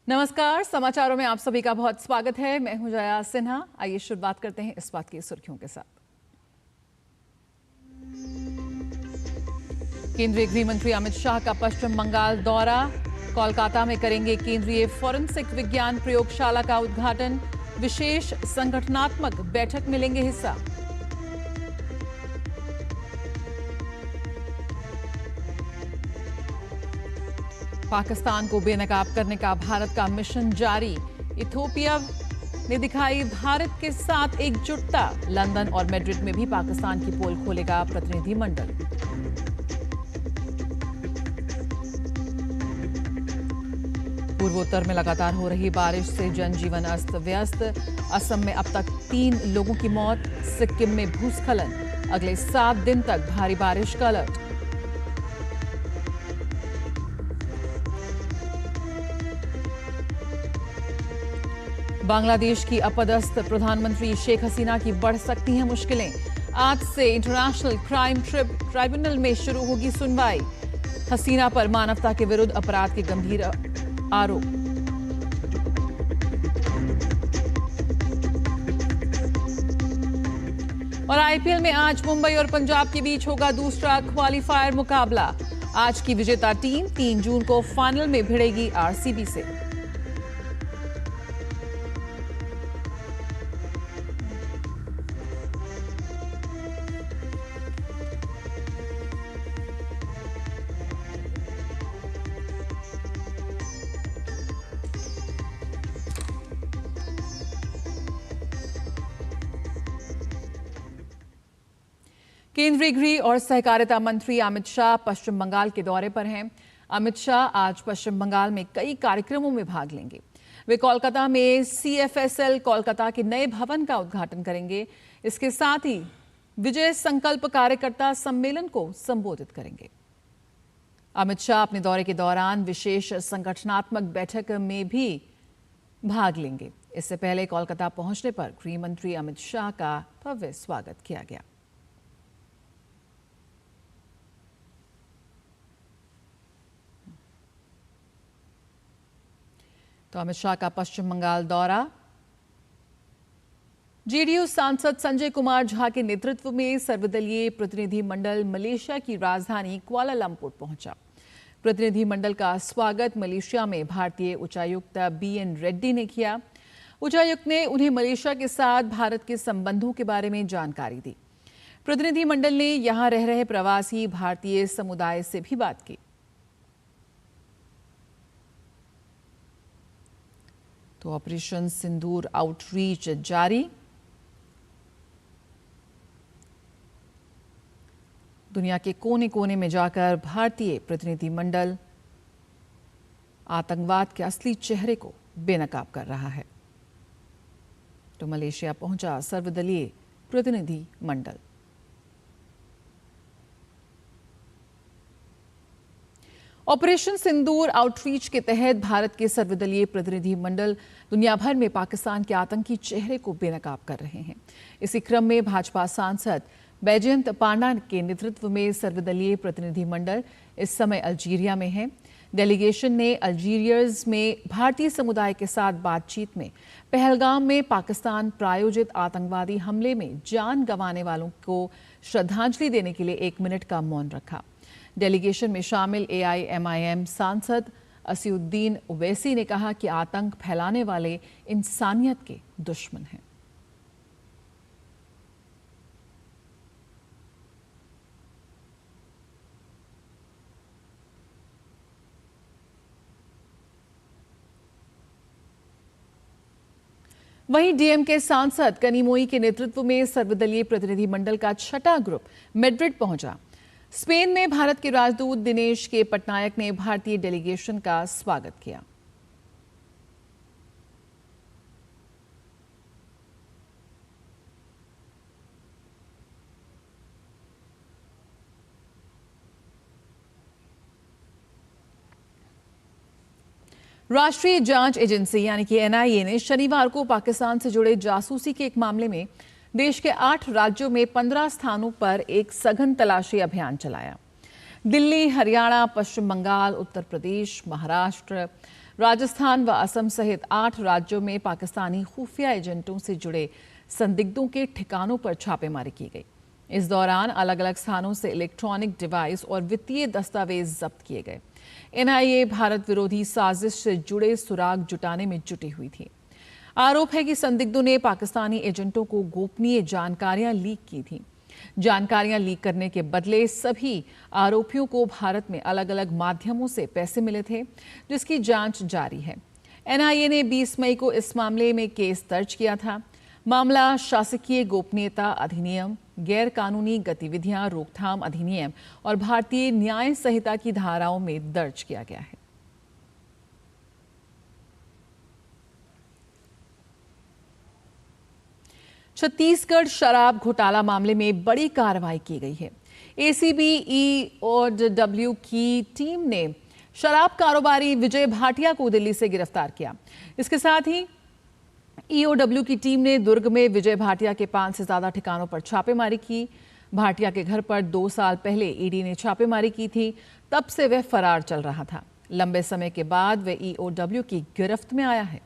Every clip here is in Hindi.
नमस्कार, समाचारों में आप सभी का बहुत स्वागत है। मैं हूं जया सिन्हा। आइए शुरुआत करते हैं इस बात की सुर्खियों के साथ। केंद्रीय गृह मंत्री अमित शाह का पश्चिम बंगाल दौरा। कोलकाता में करेंगे केंद्रीय फोरेंसिक विज्ञान प्रयोगशाला का उद्घाटन। विशेष संगठनात्मक बैठक में लेंगे हिस्सा। पाकिस्तान को बेनकाब करने का भारत का मिशन जारी। इथियोपिया ने दिखाई भारत के साथ एकजुटता। लंदन और मैड्रिड में भी पाकिस्तान की पोल खोलेगा प्रतिनिधिमंडल। पूर्वोत्तर में लगातार हो रही बारिश से जनजीवन अस्त व्यस्त। असम में अब तक 3 लोगों की मौत। सिक्किम में भूस्खलन। अगले 7 दिन तक भारी बारिश का अलर्ट। बांग्लादेश की अपदस्थ प्रधानमंत्री शेख हसीना की बढ़ सकती हैं मुश्किलें। आज से इंटरनेशनल क्राइम ट्राइब्यूनल में शुरू होगी सुनवाई। हसीना पर मानवता के विरुद्ध अपराध के गंभीर आरोप। और आईपीएल में आज मुंबई और पंजाब के बीच होगा दूसरा क्वालिफायर मुकाबला। आज की विजेता टीम 3 जून को फाइनल में भिड़ेगी आरसीबी से। केंद्रीय गृह और सहकारिता मंत्री अमित शाह पश्चिम बंगाल के दौरे पर हैं। अमित शाह आज पश्चिम बंगाल में कई कार्यक्रमों में भाग लेंगे। वे कोलकाता में सीएफएसएल कोलकाता के नए भवन का उद्घाटन करेंगे। इसके साथ ही विजय संकल्प कार्यकर्ता सम्मेलन को संबोधित करेंगे। अमित शाह अपने दौरे के दौरान विशेष संगठनात्मक बैठक में भी भाग लेंगे। इससे पहले कोलकाता पहुंचने पर गृह मंत्री अमित शाह का भव्य स्वागत किया गया। तो अमित शाह का पश्चिम बंगाल दौरा। जेडीयू सांसद संजय कुमार झा के नेतृत्व में सर्वदलीय प्रतिनिधिमंडल मलेशिया की राजधानी कुआलालंपुर पहुंचा। प्रतिनिधिमंडल का स्वागत मलेशिया में भारतीय उच्चायुक्त बीएन रेड्डी ने किया। उच्चायुक्त ने उन्हें मलेशिया के साथ भारत के संबंधों के बारे में जानकारी दी। प्रतिनिधिमंडल ने यहां रह रहे प्रवासी भारतीय समुदाय से भी बात की। तो ऑपरेशन सिंदूर आउटरीच जारी। दुनिया के कोने कोने में जाकर भारतीय प्रतिनिधिमंडल आतंकवाद के असली चेहरे को बेनकाब कर रहा है। तो मलेशिया पहुंचा सर्वदलीय प्रतिनिधिमंडल। ऑपरेशन सिंदूर आउटरीच के तहत भारत के सर्वदलीय प्रतिनिधिमंडल दुनिया भर में पाकिस्तान के आतंकी चेहरे को बेनकाब कर रहे हैं। इसी क्रम में भाजपा सांसद बैजयंत पांडा के नेतृत्व में सर्वदलीय प्रतिनिधिमंडल इस समय अल्जीरिया में है। डेलीगेशन ने अल्जीरियर्स में भारतीय समुदाय के साथ बातचीत में पहलगाम में पाकिस्तान प्रायोजित आतंकवादी हमले में जान गंवाने वालों को श्रद्धांजलि देने के लिए 1 मिनट का मौन रखा। डेलीगेशन में शामिल एआईएमआईएम सांसद असीउद्दीन ओवैसी ने कहा कि आतंक फैलाने वाले इंसानियत के दुश्मन हैं। वहीं डीएमके सांसद कनिमोई के नेतृत्व में सर्वदलीय प्रतिनिधिमंडल का 6ठा ग्रुप मैड्रिड पहुंचा। स्पेन में भारत के राजदूत दिनेश के पटनायक ने भारतीय डेलीगेशन का स्वागत किया। राष्ट्रीय जांच एजेंसी यानी कि एनआईए ने शनिवार को पाकिस्तान से जुड़े जासूसी के एक मामले में देश के 8 राज्यों में 15 स्थानों पर एक सघन तलाशी अभियान चलाया। दिल्ली, हरियाणा, पश्चिम बंगाल, उत्तर प्रदेश, महाराष्ट्र, राजस्थान व असम सहित 8 राज्यों में पाकिस्तानी खुफिया एजेंटों से जुड़े संदिग्धों के ठिकानों पर छापेमारी की गई। इस दौरान अलग अलग स्थानों से इलेक्ट्रॉनिक डिवाइस और वित्तीय दस्तावेज जब्त किए गए। एनआईए भारत विरोधी साजिश से जुड़े सुराग जुटाने में जुटी हुई थी। आरोप है कि संदिग्धों ने पाकिस्तानी एजेंटों को गोपनीय जानकारियां लीक की थी। जानकारियां लीक करने के बदले सभी आरोपियों को भारत में अलग अलग माध्यमों से पैसे मिले थे, जिसकी जांच जारी है। एनआईए ने 20 मई को इस मामले में केस दर्ज किया था। मामला शासकीय गोपनीयता अधिनियम, गैर कानूनी गतिविधियां रोकथाम अधिनियम और भारतीय न्याय संहिता की धाराओं में दर्ज किया गया है। छत्तीसगढ़ शराब घोटाला मामले में बड़ी कार्रवाई की गई है। एसीबी ईओडब्ल्यू की टीम ने शराब कारोबारी विजय भाटिया को दिल्ली से गिरफ्तार किया। इसके साथ ही ईओडब्ल्यू की टीम ने दुर्ग में विजय भाटिया के 5 से ज्यादा ठिकानों पर छापेमारी की। भाटिया के घर पर 2 साल पहले ईडी ने छापेमारी की थी। तब से वह फरार चल रहा था। लंबे समय के बाद वह ईओडब्ल्यू की गिरफ्त में आया है।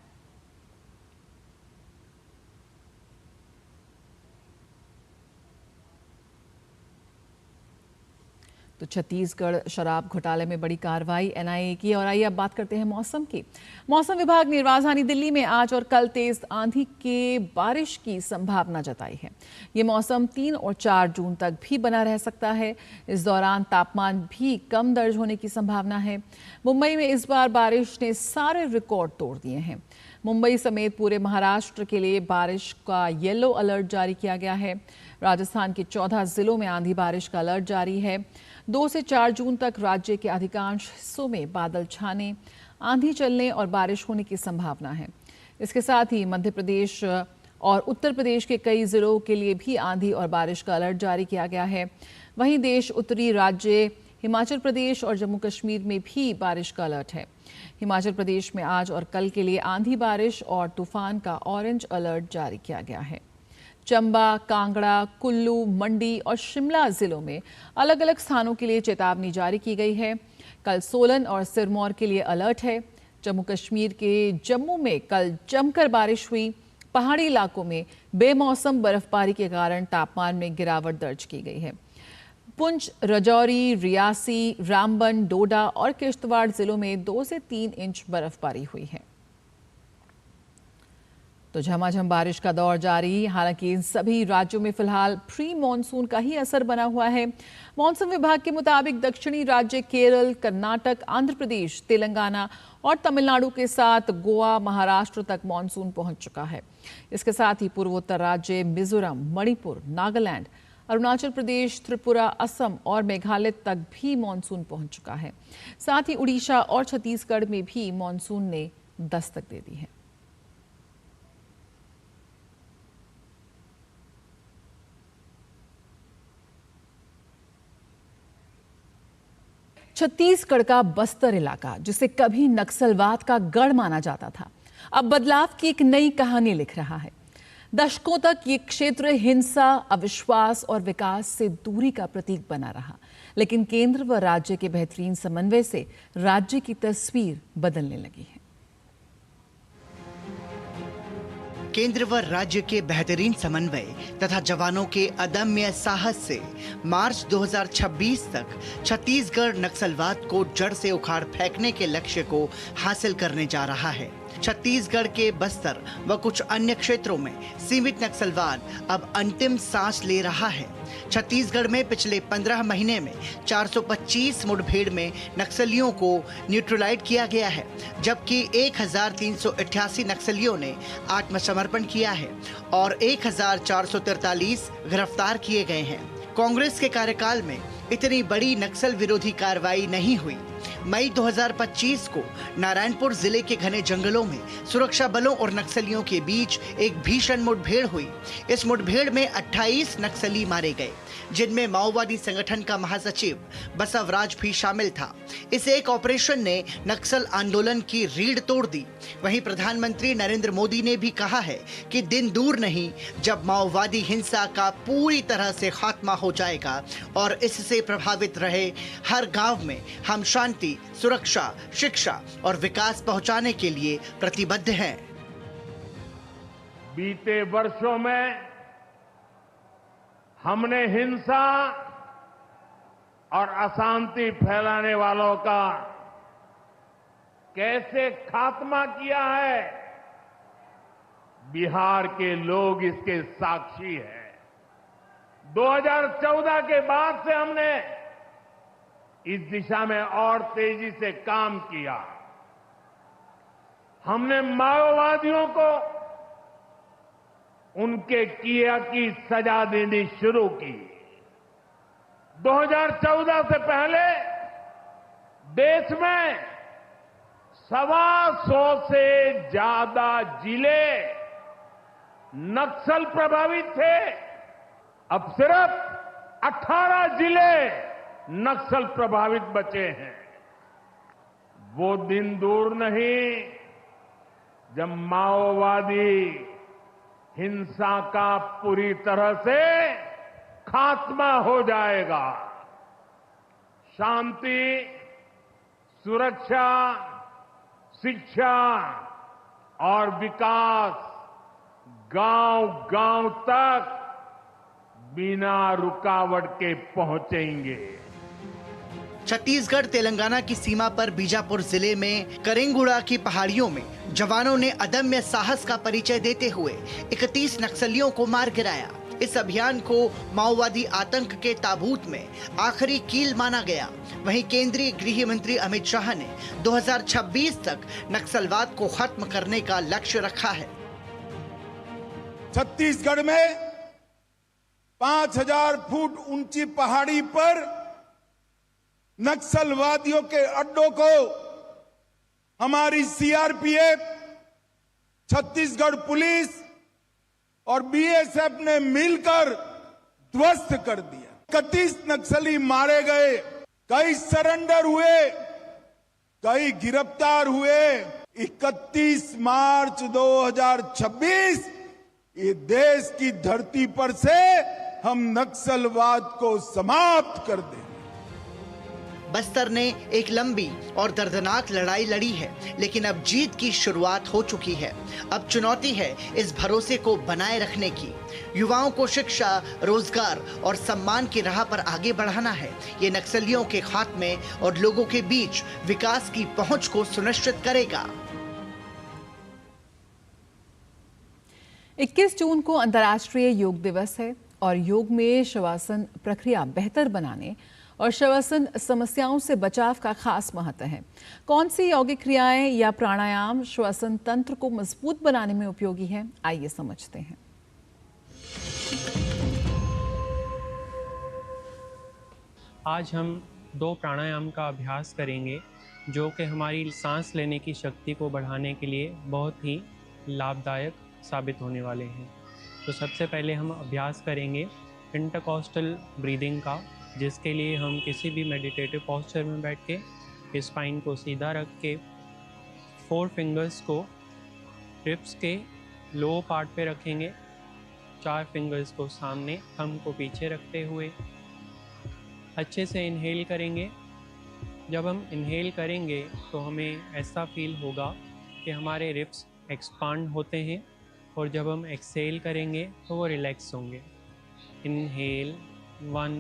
तो छत्तीसगढ़ शराब घोटाले में बड़ी कार्रवाई एनआईए की। और आइए अब बात करते हैं मौसम की। मौसम विभाग ने राजधानी दिल्ली में आज और कल तेज आंधी के बारिश की संभावना जताई है। ये मौसम 3 और 4 जून तक भी बना रह सकता है। इस दौरान तापमान भी कम दर्ज होने की संभावना है। मुंबई में इस बार बारिश ने सारे रिकॉर्ड तोड़ दिए हैं। मुंबई समेत पूरे महाराष्ट्र के लिए बारिश का येलो अलर्ट जारी किया गया है। राजस्थान के 14 जिलों में आंधी बारिश का अलर्ट जारी है। 2 से 4 जून तक राज्य के अधिकांश हिस्सों में बादल छाने, आंधी चलने और बारिश होने की संभावना है। इसके साथ ही मध्य प्रदेश और उत्तर प्रदेश के कई जिलों के लिए भी आंधी और बारिश का अलर्ट जारी किया गया है। वहीं देश उत्तरी राज्य हिमाचल प्रदेश और जम्मू कश्मीर में भी बारिश का अलर्ट है। हिमाचल प्रदेश में आज और कल के लिए आंधी बारिश और तूफान का ऑरेंज अलर्ट जारी किया गया है। चंबा, कांगड़ा, कुल्लू, मंडी और शिमला जिलों में अलग अलग स्थानों के लिए चेतावनी जारी की गई है। कल सोलन और सिरमौर के लिए अलर्ट है। जम्मू कश्मीर के जम्मू में कल जमकर बारिश हुई। पहाड़ी इलाकों में बेमौसम बर्फबारी के कारण तापमान में गिरावट दर्ज की गई है। पुंछ, राजौरी, रियासी, रामबन, डोडा और किश्तवाड़ जिलों में 2 से 3 इंच बर्फबारी हुई है। तो झमाझम बारिश का दौर जारी। हालांकि इन सभी राज्यों में फिलहाल प्री मॉनसून का ही असर बना हुआ है। मौसम विभाग के मुताबिक दक्षिणी राज्य केरल, कर्नाटक, आंध्र प्रदेश, तेलंगाना और तमिलनाडु के साथ गोवा, महाराष्ट्र तक मॉनसून पहुंच चुका है। इसके साथ ही पूर्वोत्तर राज्य मिजोरम, मणिपुर, नागालैंड, अरुणाचल प्रदेश, त्रिपुरा, असम और मेघालय तक भी मॉनसून पहुंच चुका है। साथ ही उड़ीसा और छत्तीसगढ़ में भी मॉनसून ने दस्तक दे दी है। छत्तीसगढ़ का बस्तर इलाका, जिसे कभी नक्सलवाद का गढ़ माना जाता था, अब बदलाव की एक नई कहानी लिख रहा है। दशकों तक ये क्षेत्र हिंसा, अविश्वास और विकास से दूरी का प्रतीक बना रहा, लेकिन केंद्र व राज्य के बेहतरीन समन्वय से राज्य की तस्वीर बदलने लगी है। केंद्र व राज्य के बेहतरीन समन्वय तथा जवानों के अदम्य साहस से मार्च 2026 तक छत्तीसगढ़ नक्सलवाद को जड़ से उखाड़ फेंकने के लक्ष्य को हासिल करने जा रहा है। छत्तीसगढ़ के बस्तर व कुछ अन्य क्षेत्रों में सीमित नक्सलवाद अब अंतिम सांस ले रहा है। छत्तीसगढ़ में पिछले 15 महीने में 425 मुठभेड़ में नक्सलियों को न्यूट्रलाइज किया गया है, जबकि 1388 नक्सलियों ने आत्मसमर्पण किया है और 1443 गिरफ्तार किए गए हैं। कांग्रेस के कार्यकाल में इतनी बड़ी नक्सल विरोधी कार्रवाई नहीं हुई। मई 2025 को नारायणपुर जिले के घने जंगलों में सुरक्षा बलों और नक्सलियों के बीच एक भीषण मुठभेड़ हुई। इस मुठभेड़ में 28 नक्सली मारे गए, जिनमें माओवादी संगठन का महासचिव बसवराज भी शामिल था। इस एक ऑपरेशन ने नक्सल आंदोलन की रीढ़ तोड़ दी। वहीं प्रधानमंत्री नरेंद्र मोदी ने भी कहा है कि दिन दूर नहीं जब माओवादी हिंसा का पूरी तरह से खात्मा हो जाएगा और इससे प्रभावित रहे हर गांव में हम शांति शांति, सुरक्षा, शिक्षा और विकास पहुंचाने के लिए प्रतिबद्ध हैं। बीते वर्षों में हमने हिंसा और अशांति फैलाने वालों का कैसे खात्मा किया है, बिहार के लोग इसके साक्षी हैं। 2014 के बाद से हमने इस दिशा में और तेजी से काम किया। हमने माओवादियों को उनके किया की सजा देनी शुरू की। 2014 से पहले देश में 125 से ज्यादा जिले नक्सल प्रभावित थे। अब सिर्फ 18 जिले नक्सल प्रभावित बचे हैं। वो दिन दूर नहीं जब माओवादी हिंसा का पूरी तरह से खात्मा हो जाएगा। शांति, सुरक्षा, शिक्षा और विकास गांव-गांव तक बिना रुकावट के पहुंचेंगे। छत्तीसगढ़ तेलंगाना की सीमा पर बीजापुर जिले में करेंगुड़ा की पहाड़ियों में जवानों ने अदम्य साहस का परिचय देते हुए 31 नक्सलियों को मार गिराया। इस अभियान को माओवादी आतंक के ताबूत में आखिरी कील माना गया। वहीं केंद्रीय गृह मंत्री अमित शाह ने 2026 तक नक्सलवाद को खत्म करने का लक्ष्य रखा है। छत्तीसगढ़ में 5000 फुट ऊंची पहाड़ी पर नक्सलवादियों के अड्डों को हमारी सीआरपीएफ, छत्तीसगढ़ पुलिस और बीएसएफ ने मिलकर ध्वस्त कर दिया। 31 नक्सली मारे गए, कई सरेंडर हुए, कई गिरफ्तार हुए। 31 मार्च 2026 ये देश की धरती पर से हम नक्सलवाद को समाप्त कर देंगे। बस्तर ने एक लंबी और दर्दनाक लड़ाई लड़ी है, लेकिन अब जीत की शुरुआत हो चुकी है। अब चुनौती है इस भरोसे को बनाए रखने की। युवाओं को शिक्षा, रोजगार और सम्मान की राह पर आगे बढ़ाना है। ये नक्सलियों के खात्मे और लोगों के बीच विकास की पहुंच को सुनिश्चित करेगा। 21 जून को अंतर्राष्ट्रीय योग दिवस है और योग में शवासन प्रक्रिया बेहतर बनाने और शवासन समस्याओं से बचाव का खास महत्व है। कौन सी यौगिक क्रियाएं या प्राणायाम श्वसन तंत्र को मजबूत बनाने में उपयोगी है, आइए समझते हैं। आज हम 2 प्राणायाम का अभ्यास करेंगे जो कि हमारी सांस लेने की शक्ति को बढ़ाने के लिए बहुत ही लाभदायक साबित होने वाले हैं। तो सबसे पहले हम अभ्यास करेंगे इंटरकॉस्टल ब्रीदिंग का, जिसके लिए हम किसी भी मेडिटेटिव पोस्चर में बैठ के स्पाइन को सीधा रख के 4 फिंगर्स को रिब्स के लो पार्ट पे रखेंगे, 4 फिंगर्स को सामने, थंब को पीछे रखते हुए अच्छे से इनहेल करेंगे। जब हम इनहेल करेंगे तो हमें ऐसा फील होगा कि हमारे रिब्स एक्सपांड होते हैं, और जब हम एक्सेल करेंगे तो वो रिलैक्स होंगे। Inhale 1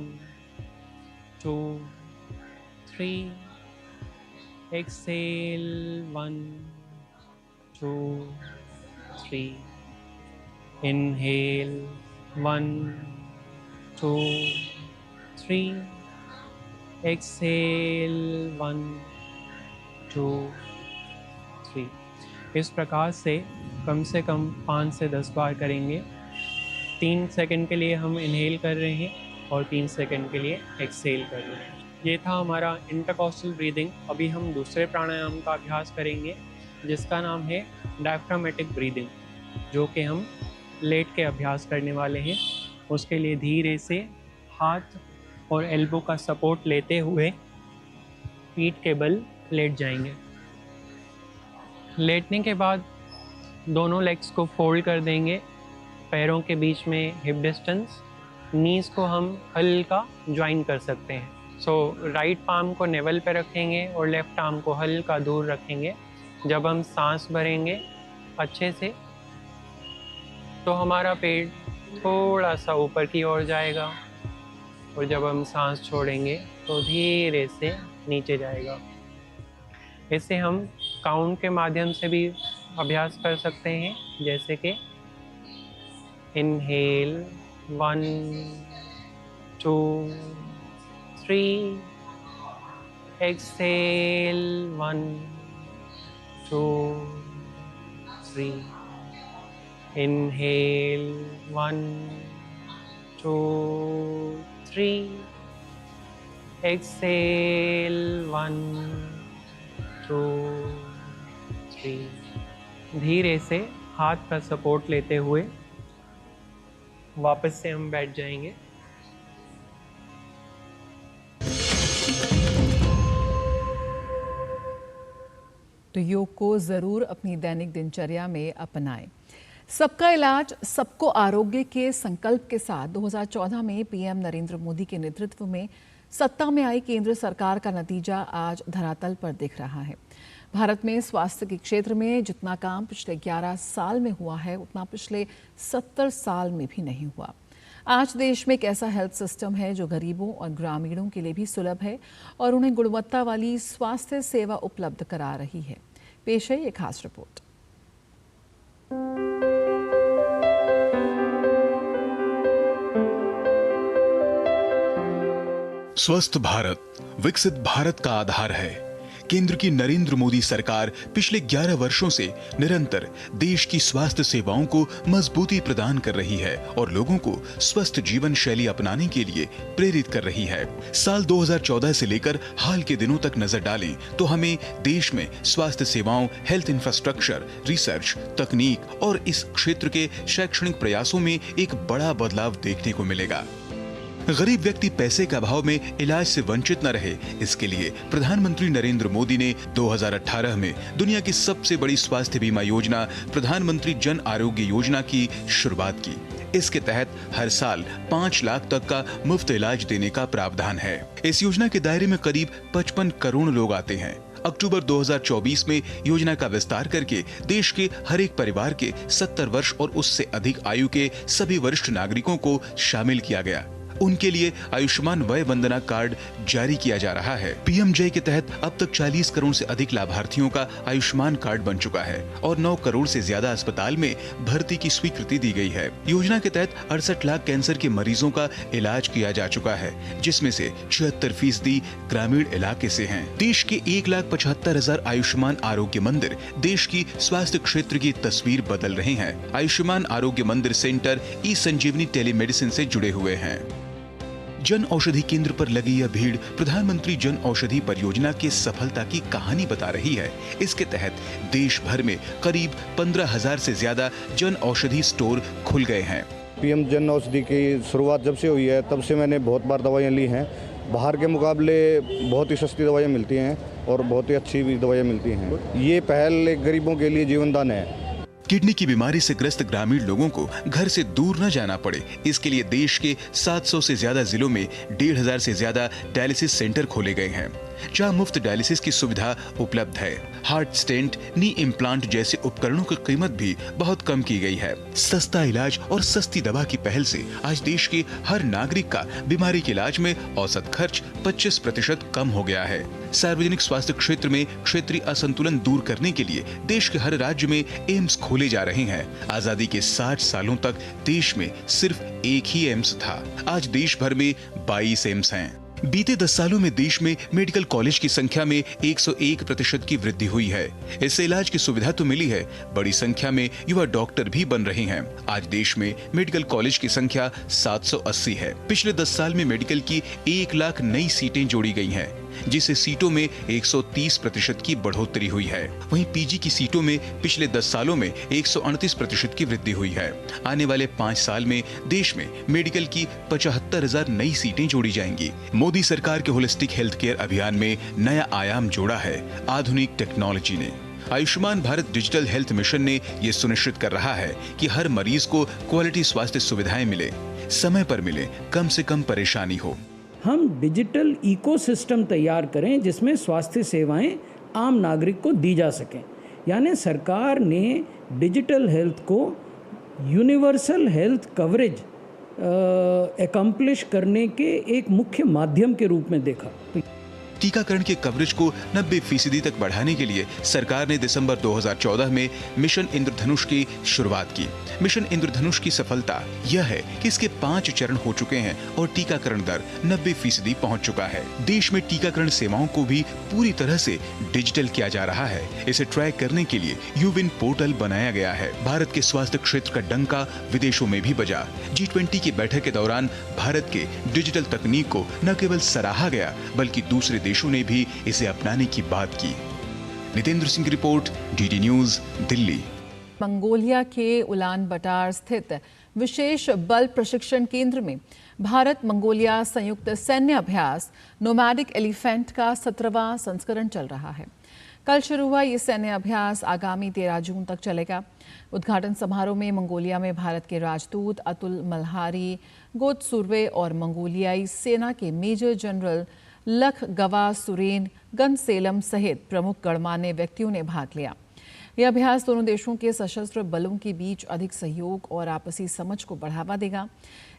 2 3, exhale 1 2 3, inhale 1 2 3, exhale 1 2 3। इस प्रकार से कम 5 से 10 बार करेंगे। 3 सेकंड के लिए हम इनहेल कर रहे हैं और 3 सेकंड के लिए एक्सेल कर रहे हैं। ये था हमारा इंटरकॉस्टल ब्रीदिंग। अभी हम दूसरे प्राणायाम का अभ्यास करेंगे जिसका नाम है डायफ्रामेटिक ब्रीदिंग, जो कि हम लेट के अभ्यास करने वाले हैं। उसके लिए धीरे से हाथ और एल्बो का सपोर्ट लेते हुए पीठ के बल लेट जाएंगे। लेटने के बाद दोनों लेग्स को फोल्ड कर देंगे, पैरों के बीच में हिप डिस्टेंस, नीज़ को हम हल्का ज्वाइन कर सकते हैं। सो राइट पाम को नेवल पे रखेंगे और लेफ्ट आर्म को हल्का दूर रखेंगे। जब हम सांस भरेंगे अच्छे से तो हमारा पेट थोड़ा सा ऊपर की ओर जाएगा और जब हम सांस छोड़ेंगे तो धीरे से नीचे जाएगा। इससे हम काउंट के माध्यम से भी अभ्यास कर सकते हैं, जैसे कि इनहेल 1 2 3, एक्सहेल 1 2 3, इनहेल 1 2 3, एक्सहेल 1 2 3। धीरे से हाथ का सपोर्ट लेते हुए वापस से हम बैठ जाएंगे। तो योग को जरूर अपनी दैनिक दिनचर्या में अपनाएं। सबका इलाज सबको आरोग्य के संकल्प के साथ 2014 में पीएम नरेंद्र मोदी के नेतृत्व में सत्ता में आई केंद्र सरकार का नतीजा आज धरातल पर दिख रहा है। भारत में स्वास्थ्य के क्षेत्र में जितना काम पिछले 11 साल में हुआ है उतना पिछले 70 साल में भी नहीं हुआ। आज देश में एक ऐसा हेल्थ सिस्टम है जो गरीबों और ग्रामीणों के लिए भी सुलभ है और उन्हें गुणवत्ता वाली स्वास्थ्य सेवा उपलब्ध करा रही है। पेश है ये खास रिपोर्ट। स्वस्थ भारत विकसित भारत का आधार है। केंद्र की नरेंद्र मोदी सरकार पिछले 11 वर्षों से निरंतर देश की स्वास्थ्य सेवाओं को मजबूती प्रदान कर रही है और लोगों को स्वस्थ जीवन शैली अपनाने के लिए प्रेरित कर रही है। साल 2014 से लेकर हाल के दिनों तक नजर डालें तो हमें देश में स्वास्थ्य सेवाओं, हेल्थ इंफ्रास्ट्रक्चर, रिसर्च, तकनीक और इस क्षेत्र के शैक्षणिक प्रयासों में एक बड़ा बदलाव देखने को मिलेगा। गरीब व्यक्ति पैसे के अभाव में इलाज से वंचित न रहे, इसके लिए प्रधानमंत्री नरेंद्र मोदी ने 2018 में दुनिया की सबसे बड़ी स्वास्थ्य बीमा योजना प्रधानमंत्री जन आरोग्य योजना की शुरुआत की। इसके तहत हर साल 5 लाख तक का मुफ्त इलाज देने का प्रावधान है। इस योजना के दायरे में करीब 55 करोड़ लोग आते हैं। अक्टूबर 2024 में योजना का विस्तार करके देश के हर एक परिवार के 70 वर्ष और उससे अधिक आयु के सभी वरिष्ठ नागरिकों को शामिल किया गया। उनके लिए आयुष्मान वय वंदना कार्ड जारी किया जा रहा है। पीएमजे के तहत अब तक 40 करोड़ से अधिक लाभार्थियों का आयुष्मान कार्ड बन चुका है और 9 करोड़ से ज्यादा अस्पताल में भर्ती की स्वीकृति दी गई है। योजना के तहत 68 लाख कैंसर के मरीजों का इलाज किया जा चुका है, जिसमें से 76% ग्रामीण इलाके से हैं। देश के 1,75,000 आयुष्मान आरोग्य मंदिर देश की स्वास्थ्य क्षेत्र की तस्वीर बदल रहे हैं। आयुष्मान आरोग्य मंदिर सेंटर ई संजीवनी टेलीमेडिसिन से जुड़े हुए हैं। जन औषधि केंद्र पर लगी यह भीड़ प्रधानमंत्री जन औषधि परियोजना की सफलता की कहानी बता रही है। इसके तहत देश भर में करीब 15,000 से ज्यादा जन औषधि स्टोर खुल गए हैं। पीएम जन औषधि की शुरुआत जब से हुई है तब से मैंने बहुत बार दवाइयाँ ली हैं। बाहर के मुकाबले बहुत ही सस्ती दवाइयाँ मिलती हैं और बहुत ही अच्छी भी दवाइयाँ मिलती हैं। ये पहल गरीबों के लिए जीवनदान है। किडनी की बीमारी से ग्रस्त ग्रामीण लोगों को घर से दूर न जाना पड़े, इसके लिए देश के 700 से ज्यादा जिलों में 1,500 से ज्यादा डायलिसिस सेंटर खोले गए हैं, जहां मुफ्त डायलिसिस की सुविधा उपलब्ध है। हार्ट स्टेंट, नी इम्प्लांट जैसे उपकरणों की कीमत भी बहुत कम की गई है। सस्ता इलाज और सस्ती दवा की पहल से आज देश के हर नागरिक का बीमारी के इलाज में औसत खर्च 25% कम हो गया है। सार्वजनिक स्वास्थ्य क्षेत्र में क्षेत्रीय असंतुलन दूर करने के लिए देश के हर राज्य में एम्स खोले जा रहे हैं। आजादी के 60 सालों तक देश में सिर्फ एक ही एम्स था, आज देश भर में 22 एम्स हैं। बीते 10 सालों में देश में मेडिकल कॉलेज की संख्या में 101% की वृद्धि हुई है। इससे इलाज की सुविधा तो मिली है, बड़ी संख्या में युवा डॉक्टर भी बन रहे हैं। आज देश में मेडिकल कॉलेज की संख्या 780 है। पिछले 10 साल में मेडिकल की 1 लाख नई सीटें जोड़ी गई हैं, जिससे सीटों में 130% की बढ़ोतरी हुई है। वहीं पीजी की सीटों में पिछले 10 सालों में 138% की वृद्धि हुई है। आने वाले 5 साल में देश में मेडिकल की 75,000 नई सीटें जोड़ी जाएंगी। मोदी सरकार के होलिस्टिक हेल्थ केयर अभियान में नया आयाम जोड़ा है आधुनिक टेक्नोलॉजी ने। Ayushman Bharat digital health mission ने ये सुनिश्चित कर रहा है कि हर मरीज को क्वालिटी स्वास्थ्य सुविधाएं मिले, समय पर मिले, कम से कम परेशानी हो। हम डिजिटल इकोसिस्टम तैयार करें जिसमें स्वास्थ्य सेवाएं आम नागरिक को दी जा सकें। यानी सरकार ने डिजिटल हेल्थ को यूनिवर्सल हेल्थ कवरेज एकम्प्लिश करने के एक मुख्य माध्यम के रूप में देखा। टीकाकरण के कवरेज को 90% तक बढ़ाने के लिए सरकार ने दिसंबर 2014 में मिशन इंद्रधनुष की शुरुआत की। मिशन इंद्रधनुष की सफलता यह है कि इसके 5 चरण हो चुके हैं और टीकाकरण दर 90% पहुंच चुका है। देश में टीकाकरण सेवाओं को भी पूरी तरह से डिजिटल किया जा रहा है। इसे ट्रैक करने के लिए यूविन पोर्टल बनाया गया है। भारत के स्वास्थ्य क्षेत्र का डंका विदेशों में भी बजा। G20 की बैठक के दौरान भारत के डिजिटल तकनीक को न केवल सराहा गया बल्कि दूसरे देशों ने भी इसे अपनाने की बात की। नितेंद्र सिंह की report, DD news, Delhi. Mongolia के उलान बटार स्थित विशेष बल प्रशिक्षण केंद्र में भारत मंगोलिया संयुक्त सैन्य अभ्यास नोमैडिक एलिफेंट का 17वां संस्करण चल रहा है। कल शुरू हुआ ये सैन्य अभ्यास आगामी 13 जून तक चलेगा। उद्घाटन समारोह में मंगोलिया में भारत के राजदूत अतुल मल्हारी, गोत्सुर्वे और मंगोलियाई सेना के मेजर जनरल लख गवा सुरेन गनसेलम सहित प्रमुख गणमान्य व्यक्तियों ने भाग लिया। यह अभ्यास दोनों देशों के सशस्त्र बलों के बीच अधिक सहयोग और आपसी समझ को बढ़ावा देगा।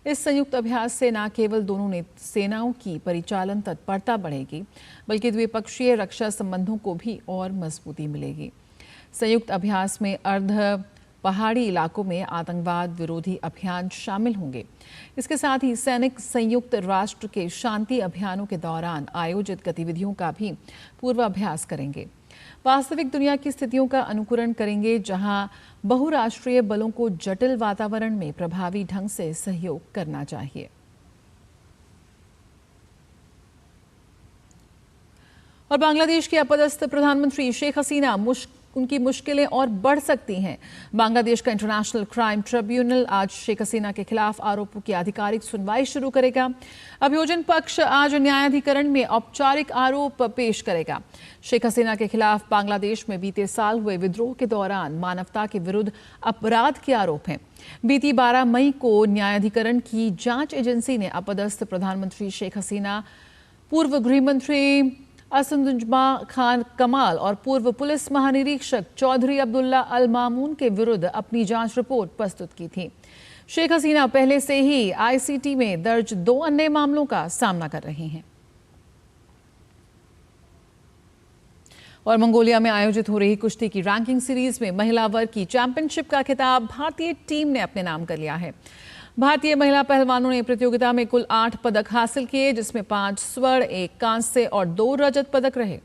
इस संयुक्त अभ्यास से न केवल दोनों सेनाओं की परिचालन तत्परता बढ़ेगी बल्कि द्विपक्षीय रक्षा संबंधों को भी और मजबूती मिलेगी। संयुक्त अभ्यास में अर्ध पहाड़ी इलाकों में आतंकवाद विरोधी अभियान शामिल होंगे। इसके साथ ही सैनिक संयुक्त राष्ट्र के शांति अभियानों के दौरान आयोजित गतिविधियों का भी पूर्वाभ्यास करेंगे। वास्तविक दुनिया की स्थितियों का अनुकरण करेंगे जहां बहुराष्ट्रीय बलों को जटिल वातावरण में प्रभावी ढंग से सहयोग करना चाहिए। और बांग्लादेश के अपदस्थ प्रधानमंत्री शेख हसीना उनकी मुश्किलें और बढ़ सकती हैं। बांग्लादेश का इंटरनेशनल क्राइम ट्रिब्यूनल आज शेख हसीना के खिलाफ आरोपों की आधिकारिक सुनवाई शुरू करेगा। अभियोजन पक्ष आज न्यायाधिकरण में औपचारिक आरोप पेश करेगा। शेख हसीना के खिलाफ बांग्लादेश में बीते साल हुए विद्रोह के दौरान मानवता के विरुद्ध अपराध के आरोप हैं। बीती 12 मई को न्यायाधिकरण की जांच एजेंसी ने अपदस्थ प्रधानमंत्री शेख हसीना, पूर्व गृहमंत्री असदुज्मा खान कमाल और पूर्व पुलिस महानिरीक्षक चौधरी अब्दुल्ला अल मामून के विरुद्ध अपनी जांच रिपोर्ट प्रस्तुत की थी। शेख हसीना पहले से ही ICT में दर्ज 2 अन्य मामलों का सामना कर रहे हैं। और मंगोलिया में आयोजित हो रही कुश्ती की रैंकिंग सीरीज में महिला वर्ग की चैंपियनशिप का खिताब भारतीय टीम ने अपने नाम कर लिया है। भारतीय महिला पहलवानों ने प्रतियोगिता में कुल 8 पदक हासिल किए, जिसमें 5 स्वर्ण, 1 कांस्य और 2 रजत पदक रहे।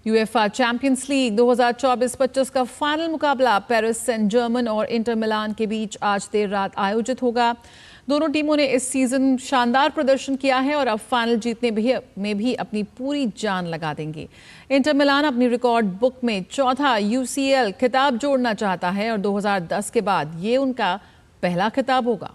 UEFA चैंपियंस लीग 2024-25 का फाइनल मुकाबला पेरिस सेंट जर्मन और इंटर मिलान के बीच आज देर रात आयोजित होगा। दोनों टीमों ने इस सीजन शानदार प्रदर्शन किया है और अब फाइनल जीतने में भी अपनी पूरी जान लगा देंगे। इंटर मिलान अपनी रिकॉर्ड बुक में चौथा UCL खिताब जोड़ना चाहता है और 2010 के बाद ये उनका पहला खिताब होगा।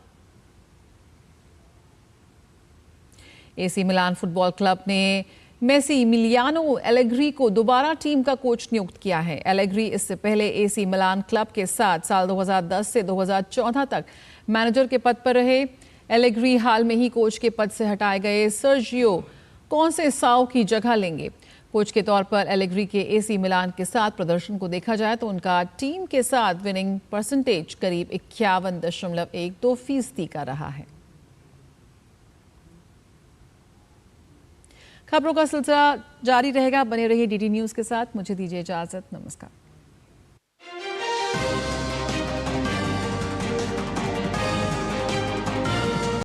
AC मिलान फुटबॉल क्लब ने मैसिमिलियानो एलेग्री को दोबारा टीम का कोच नियुक्त किया है। एलेग्री इससे पहले AC मिलान क्लब के साथ साल 2010 से 2014 तक मैनेजर के पद पर रहे। एलेग्री हाल में ही कोच के पद से हटाए गए सर्जियो कॉन्सेसाओ की जगह लेंगे। कोच के तौर पर एलेग्री के AC मिलान के साथ प्रदर्शन को देखा जाए तो उनका टीम के साथ विनिंग परसेंटेज करीब 51.12% का रहा है। खबरों का सिलसिला जारी रहेगा, बने रहिए DD न्यूज के साथ। मुझे दीजिए इजाजत, नमस्कार।